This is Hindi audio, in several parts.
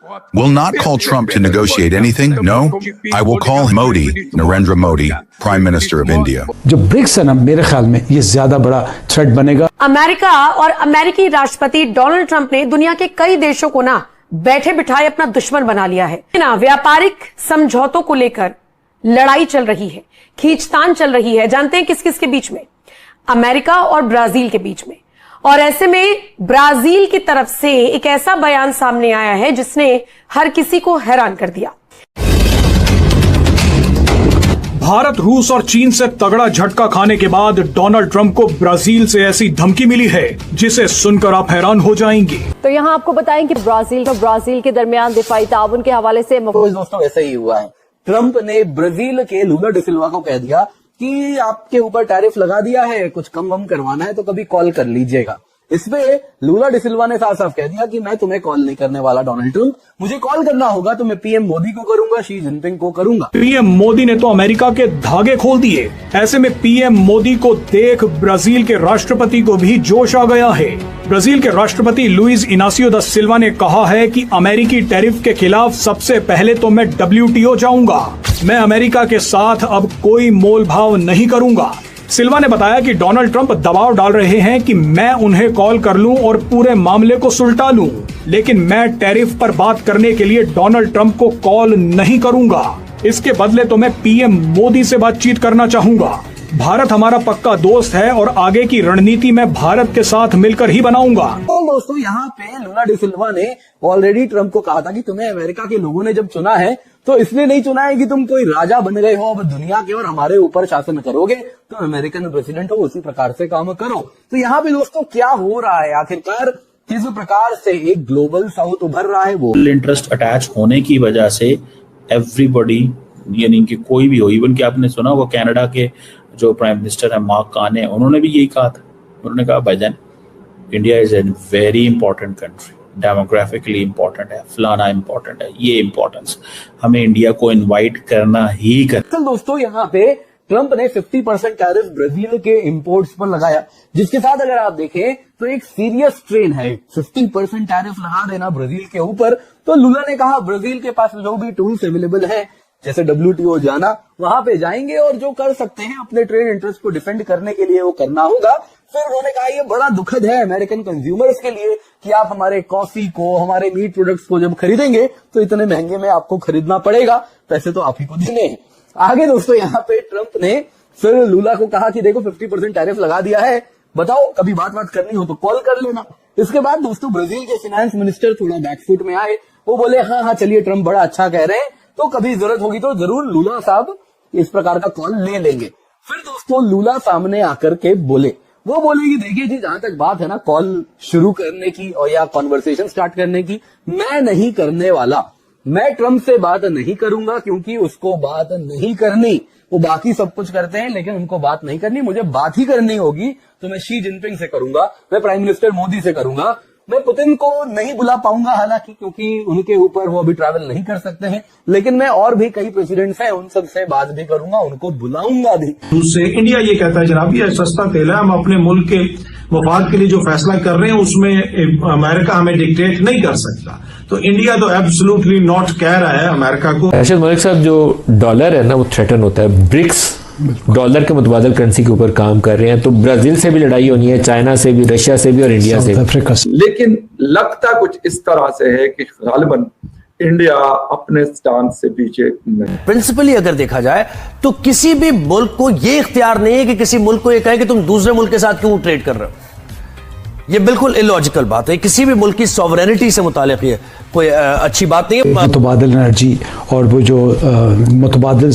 will not call Trump to negotiate anything. No, I will call Modi, Narendra Modi, Prime Minister of India. जो ब्रिक्स है ना, मेरे ख्याल में ये ज्यादा बड़ा थ्रेट बनेगा। अमेरिका और अमेरिकी राष्ट्रपति डोनाल्ड ट्रंप ने दुनिया के कई देशों को ना बैठे बिठाए अपना दुश्मन बना लिया है ना। व्यापारिक समझौतों को लेकर लड़ाई चल रही है, खींचतान चल रही है। जानते हैं किस किस के बीच में? अमेरिका और ब्राजील के बीच में। और ऐसे में ब्राजील की तरफ से एक ऐसा बयान सामने आया है जिसने हर किसी को हैरान कर दिया। भारत, रूस और चीन से तगड़ा झटका खाने के बाद डोनाल्ड ट्रंप को ब्राजील से ऐसी धमकी मिली है जिसे सुनकर आप हैरान हो जाएंगे। तो यहाँ आपको बताएं कि ब्राजील के दरमियान दिफाई ताउन के हवाले से दोस्तों ऐसा ही हुआ है। ट्रंप ने ब्राजील के लूला डिसिल्वा को कह दिया कि आपके ऊपर टैरिफ लगा दिया है, कुछ कम वम करवाना है तो कभी कॉल कर लीजिएगा। इसपे लूला डिसिल्वा ने साफ साफ कह दिया कि मैं तुम्हें कॉल नहीं करने वाला डोनाल्ड ट्रंप, मुझे कॉल करना होगा तो मैं पीएम मोदी को करूंगा, शी जिनपिंग को करूंगा। पीएम मोदी ने तो अमेरिका के धागे खोल दिए। ऐसे में पीएम मोदी को देख ब्राजील के राष्ट्रपति को भी जोश आ गया है। ब्राजील के राष्ट्रपति लुइस इनासियो दा सिल्वा ने कहा है कि अमेरिकी टैरिफ के खिलाफ सबसे पहले तो मैं WTO जाऊंगा। मैं अमेरिका के साथ अब कोई मोल भाव नहीं करूंगा। सिल्वा ने बताया कि डोनाल्ड ट्रंप दबाव डाल रहे हैं कि मैं उन्हें कॉल कर लूं और पूरे मामले को सुलटा लूं, लेकिन मैं टैरिफ पर बात करने के लिए डोनाल्ड ट्रंप को कॉल नहीं करूंगा। इसके बदले तो मैं पीएम मोदी से बातचीत करना चाहूंगा। भारत हमारा पक्का दोस्त है और आगे की रणनीति मैं भारत के साथ मिलकर ही बनाऊंगा। तो दोस्तों यहाँ पे लूला डिसिल्वा ने ऑलरेडी ट्रंप को कहा था कि तुम्हें अमेरिका के लोगों ने जब चुना है तो इसलिए नहीं चुना है कि तुम कोई राजा बन गए हो, अब दुनिया के और हमारे ऊपर शासन करोगे, तो अमेरिकन प्रेसिडेंट हो उसी प्रकार से काम करो। तो यहाँ पे दोस्तों क्या हो रहा है आखिरकार, किस प्रकार से एक ग्लोबल साउथ उभर रहा है? वो इंटरेस्ट अटैच होने की वजह से एवरीबॉडी, यानी कि कोई भी हो, इवन कि आपने सुना वो कनाडा के जो प्राइम मिनिस्टर है मार्क कार्ने, उन्होंने भी यही कहा था। उन्होंने कहा भाईजान India is a very important country, demographically important है, फलाना इंपॉर्टेंट है, ये इंपॉर्टेंस हमें इंडिया को इनवाइट करना ही कर। दोस्तों यहाँ पे ट्रंप ने 50% टैरिफ ब्राजील के इंपोर्ट्स पर लगाया, जिसके साथ अगर आप देखें तो एक सीरियस ट्रेन है। 50% टैरिफ लगा देना ब्राजील के ऊपर। तो लूला ने कहा ब्राजील के पास जो भी टूल्स अवेलेबल है, जैसे WTO जाना, वहां पे जाएंगे और जो कर सकते हैं अपने ट्रेड इंटरेस्ट को डिफेंड करने के लिए वो करना होगा। फिर उन्होंने कहा ये बड़ा दुखद है अमेरिकन कंज्यूमर्स के लिए कि आप हमारे कॉफी को, हमारे मीट प्रोडक्ट्स को जब खरीदेंगे तो इतने महंगे में आपको खरीदना पड़ेगा, पैसे तो आप ही को देने हैं। आगे दोस्तों यहाँ पे ट्रंप ने फिर लूला को कहा कि देखो 50% टैरिफ लगा दिया है, बताओ कभी बात करनी हो तो कॉल कर लेना। इसके बाद दोस्तों ब्राजील के फाइनेंस मिनिस्टर थोड़ा बैकफुट में आए। वो बोले हाँ चलिए ट्रंप बड़ा अच्छा कह रहे हैं, तो कभी जरूरत होगी तो जरूर लूला साहब इस प्रकार का कॉल ले लेंगे। फिर दोस्तों लूला सामने आकर के बोले, वो बोले कि देखिए जी जहां तक बात है ना कॉल शुरू करने की और या कॉन्वर्सेशन स्टार्ट करने की, मैं नहीं करने वाला। मैं ट्रंप से बात नहीं करूंगा क्योंकि उसको बात नहीं करनी। वो बाकी सब कुछ करते हैं लेकिन उनको बात नहीं करनी। मुझे बात ही करनी होगी तो मैं शी जिनपिंग से करूंगा, मैं प्राइम मिनिस्टर मोदी से करूंगा। मैं पुतिन को नहीं बुला पाऊंगा हालांकि, क्योंकि उनके ऊपर वो अभी ट्रैवल नहीं कर सकते हैं, लेकिन मैं और भी कई प्रेसिडेंट्स हैं उन सब से बात भी करूंगा, उनको बुलाऊंगा भी। दूसरे इंडिया ये कहता है जनाब ये सस्ता तेल है, हम अपने मुल्क के मफाद के लिए जो फैसला कर रहे हैं उसमें अमेरिका हमें डिक्टेट नहीं कर सकता। तो इंडिया तो एब्सोल्युटली नॉट कह रहा है अमेरिका को। अरशद मलिक साहब, जो डॉलर है ना वो थ्रेटन होता है, ब्रिक्स डॉलर के मुतबादल करेंसी के ऊपर काम कर रहे हैं, तो ब्राजील से भी लड़ाई होनी है, चाइना से भी, रशिया से भी और इंडिया से भी। लेकिन लगता कुछ इस तरह से है कि गालिबन इंडिया अपने स्टांस से पीछे नहीं। प्रिंसिपली अगर देखा जाए तो किसी भी मुल्क को यह इख्तियार नहीं है कि किसी मुल्क को यह कहे कि तुम दूसरे मुल्क के साथ क्यों ट्रेड कर रहे हो। ये बिल्कुल इलॉजिकल बात है, किसी भी मुल्क की सॉवरेनिटी से मुतालिक ये कोई अच्छी बात नहीं है। मुतबादिल एनर्जी और वो जो मुतबादिल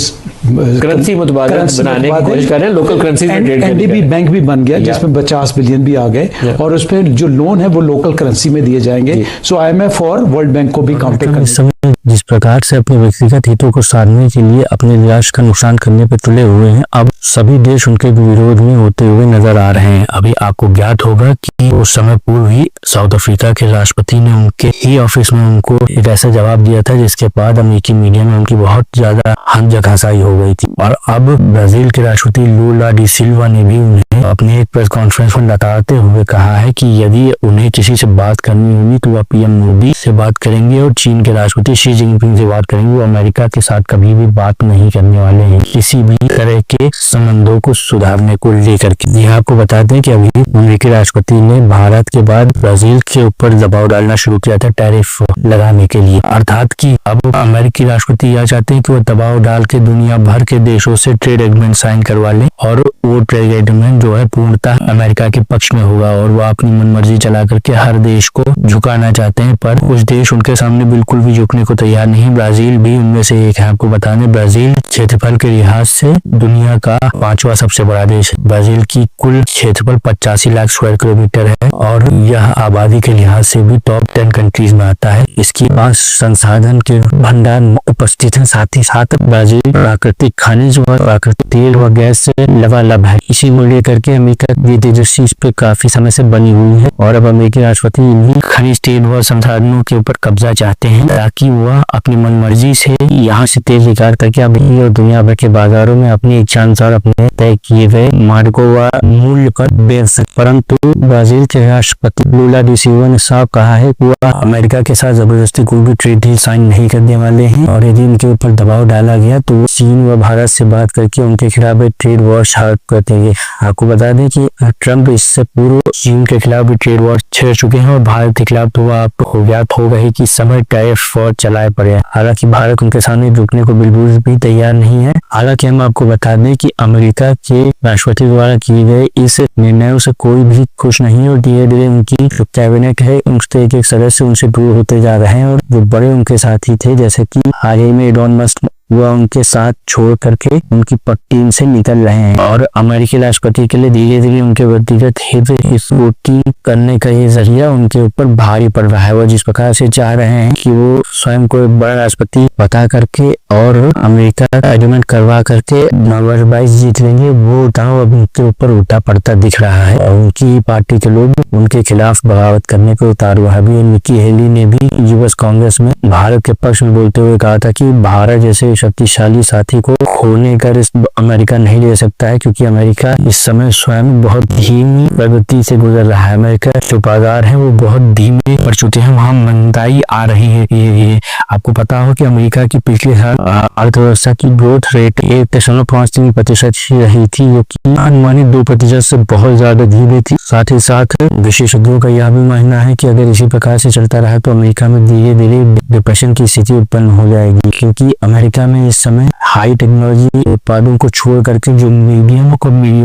करेंसी मुतबादिल बनाने की कोशिश कर रहे हैं, लोकल करेंसी में ट्रेड। एनडीबी बैंक भी बन गया जिसमें 50 बिलियन भी आ गए और उसमें जो लोन है वो लोकल करेंसी में दिए जाएंगे। सो IMF और वर्ल्ड बैंक को भी कांटेक्ट करना। जिस प्रकार से अपने व्यक्तिगत हितों को साधने के लिए अपने देश का नुकसान करने पर तुले हुए हैं, अब सभी देश उनके विरोध में होते हुए नजर आ रहे हैं। अभी आपको ज्ञात होगा कि उस समय पूर्व ही साउथ अफ्रीका के राष्ट्रपति ने उनके ही ऑफिस में उनको एक ऐसा जवाब दिया था जिसके बाद अमेरिकी मीडिया में उनकी बहुत ज्यादा हंसहसाई हो गई थी। और अब ब्राजील के राष्ट्रपति लूला डी सिल्वा ने भी उन्हें अपने एक प्रेस कॉन्फ्रेंस में बताते हुए कहा है कि यदि उन्हें किसी से बात करनी होगी तो वह पीएम मोदी से बात करेंगे और चीन के राष्ट्रपति शी जिनपिंग से बात करेंगे। वो अमेरिका के साथ कभी भी बात नहीं करने वाले हैं किसी भी तरह के संबंधों को सुधारने को लेकर के। यह आपको बता दें कि अभी अमेरिकी राष्ट्रपति ने भारत के बाद ब्राजील के ऊपर दबाव डालना शुरू किया था टैरिफ लगाने के लिए, अर्थात कि अब अमेरिकी राष्ट्रपति यह चाहते हैं कि वो दबाव डाल के दुनिया भर के देशों से ट्रेड एग्रीमेंट साइन करवा ले और वो ट्रेड एग्रीमेंट जो है पूर्णतः अमेरिका के पक्ष में होगा और वो अपनी मनमर्जी चला करके हर देश को झुकाना चाहते हैं। पर कुछ देश उनके सामने बिल्कुल भी झुकने को तैयार नहीं, ब्राजील भी उनमें से एक है। आपको बता दें ब्राजील क्षेत्रफल के लिहाज से दुनिया का 5वां सबसे बड़ा देश है। ब्राजील की कुल क्षेत्रफल 85 लाख स्क्वायर किलोमीटर है और यह आबादी के लिहाज से भी टॉप 10 कंट्रीज में आता है। इसके पास संसाधन के भंडार उपस्थित हैं, साथ ही साथ ब्राजील प्राकृतिक खनिज और प्राकृतिक तेल व गैस से लबालब है। इसी को लेकर के अमेरिका की दिलचस्पी इस पे काफी समय से बनी हुई है और अब अमेरिकी राष्ट्रपति इन्हीं खनिज तेल व संसाधनों के ऊपर कब्जा चाहते हैं ताकि वह अपनी मनमर्जी से यहाँ से तेल निकाल करके अभी और दुनिया भर के बाजारों में अपनी इच्छानुसार अपने तय किए गए मार्गों व मूल्य पर बेच सके। परंतु ब्राजील के राष्ट्रपति लूला डी सिल्वा ने साफ कहा है कि वह अमेरिका के साथ जबरदस्ती कोई भी ट्रेड डील साइन नहीं करने वाले हैं और यदि उनके ऊपर दबाव डाला गया तो वो चीन व भारत से बात करके उनके खिलाफ ट्रेड वॉर स्टार्ट कर देंगे। आपको बता दें कि ट्रंप इससे पूर्व चीन के खिलाफ भी ट्रेड वॉर छेड़ चुके हैं और भारत के खिलाफ तो आपको ज्ञात होगा ही कि समय टैरिफ वॉर चलाए पड़े हैं। हालांकि भारत उनके सामने रुकने को बिल्कुल भी तैयार नहीं है। हालांकि हम आपको बता दें कि अमेरिका के राष्ट्रपति द्वारा किए गए इस निर्णयों से कोई भी खुश नहीं और धीरे धीरे उनकी जो कैबिनेट है उनसे एक सदस्य उनसे दूर होते जा रहे हैं और जो बड़े उनके साथी थे जैसे कि हाल ही में इलॉन मस्क वह उनके साथ छोड़ करके उनकी टीम से निकल रहे हैं और अमेरिकी राष्ट्रपति के लिए धीरे धीरे उनके व्यक्तिगत हित इस पूर्ति करने का ये जरिया उनके ऊपर भारी पड़ रहा है। वो जिस प्रकार से चाह रहे हैं कि वो स्वयं को एक बड़ा राष्ट्रपति बता करके और अमेरिका का एग्रीमेंट करवा करके नोबेल प्राइज जीत लेंगे, वो दांव अब उनके ऊपर उल्टा पड़ता दिख रहा है और उनकी पार्टी के लोग उनके खिलाफ बगावत करने को उतार हुआ है। अभी निकी हेली ने भी यूएस कांग्रेस में भारत के पक्ष में बोलते हुए कहा था कि भारत जैसे शक्तिशाली साथी को खोने का रिस्क अमेरिका नहीं ले सकता है क्योंकि अमेरिका इस समय स्वयं बहुत धीमी प्रगति से गुजर रहा है। अमेरिका जो बाजार है वो बहुत धीमे पड़ चुके हैं, वहाँ मंदाई आ रही है। ये आपको पता हो कि अमेरिका की पिछले साल अर्थव्यवस्था की ग्रोथ रेट 1.53% रही थी जो कि अनुमानित 2% से बहुत ज्यादा धीमी थी। साथ ही साथ विशेषज्ञों का यह भी मानना है कि अगर इसी प्रकार से चलता रहा तो अमेरिका में धीरे धीरे डिप्रेशन की स्थिति उत्पन्न हो जाएगी क्योंकि अमेरिका में इस समय हाई टेक्नोलॉजी उत्पादों को छोड़ करके जो मीडियम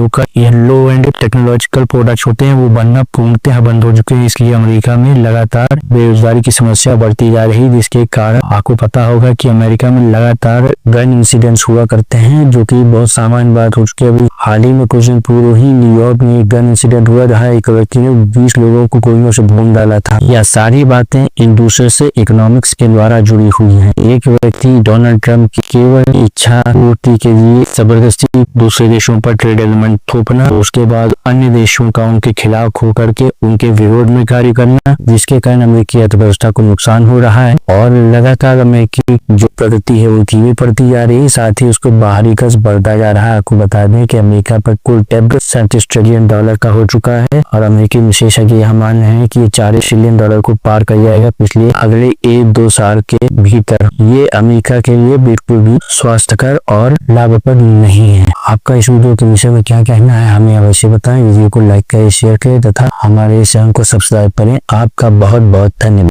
का ये लो एंड टेक्नोलॉजिकल प्रोडक्ट्स होते हैं वो बनना पूर्णतः बंद हो चुके हैं। इसलिए अमेरिका में लगातार बेरोजगारी की समस्या बढ़ती जा रही है जिसके कारण आपको पता होगा कि अमेरिका में लगातार गन इंसिडेंट्स हुआ करते हैं जो कि बहुत सामान्य बात हो चुकी है। अभी हाल ही में कुछ दिन पूर्व ही न्यूयॉर्क में एक गन इंसिडेंट हुआ जहाँ एक व्यक्ति ने 20 लोगों को गोलियों से भून डाला था। यह सारी बातें एक दूसरे से इकोनॉमिक्स के द्वारा जुड़ी हुई है। एक व्यक्ति डोनाल्ड ट्रंप की केवल इच्छा पूर्ति के लिए जबरदस्ती दूसरे देशों पर ट्रेड एग्रीमेंट थोपना, उसके बाद अन्य देशों का उनके खिलाफ हो करके उनके विरोध में कार्य करना जिसके कारण अमेरिकी अर्थव्यवस्था को नुकसान हो रहा है और लगातार अमेरिकी जो प्रगति है वो धीमी पड़ती जा रही है, साथ ही उसको बाहरी खर्च बढ़ता जा रहा है। आपको बता दें कि अमेरिका पर कुल डेब्ट $37 ट्रिलियन का हो चुका है और अमेरिकी विशेषज्ञ यह मान रहे हैं कि ये $40 ट्रिलियन को पार कर जाएगा पिछले अगले 1-2 साल के भीतर। ये अमेरिका के लिए बिल्कुल भी स्वास्थ्यकर और लाभप्रद नहीं है। आपका इस वीडियो के विषय में क्या कहना है हमें अवश्य बताएं। वीडियो को लाइक करें, शेयर करें तथा हमारे चैनल को सब्सक्राइब करें। आपका बहुत बहुत धन्यवाद।